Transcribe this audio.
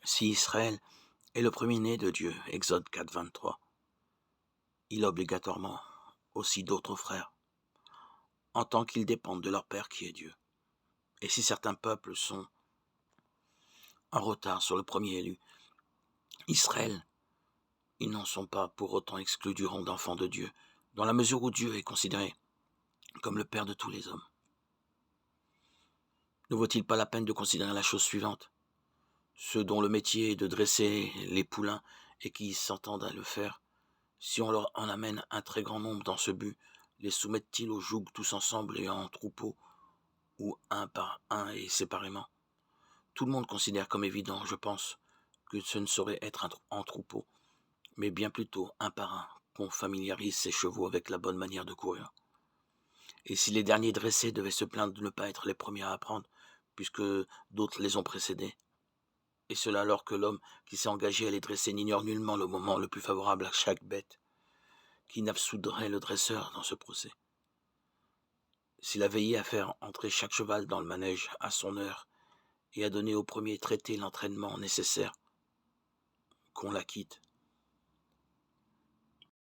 Si Israël est le premier-né de Dieu, Exode 4, 23, il a obligatoirement aussi d'autres frères, en tant qu'ils dépendent de leur Père qui est Dieu. Et si certains peuples sont en retard sur le premier élu, Israël, ils n'en sont pas pour autant exclus du rang d'enfants de Dieu, dans la mesure où Dieu est considéré comme le Père de tous les hommes. Ne vaut-il pas la peine de considérer la chose suivante? Ceux dont le métier est de dresser les poulains et qui s'entendent à le faire, si on leur en amène un très grand nombre dans ce but, les soumettent-ils au joug tous ensemble et en troupeau, ou un par un et séparément? Tout le monde considère comme évident, je pense, que ce ne saurait être en troupeau, mais bien plutôt un par un, qu'on familiarise ses chevaux avec la bonne manière de courir. Et si les derniers dressés devaient se plaindre de ne pas être les premiers à apprendre, puisque d'autres les ont précédés, et cela alors que l'homme qui s'est engagé à les dresser n'ignore nullement le moment le plus favorable à chaque bête, qui n'absoudrait le dresseur dans ce procès? S'il a veillé à faire entrer chaque cheval dans le manège à son heure, et à donner au premier traité l'entraînement nécessaire, qu'on l'acquitte,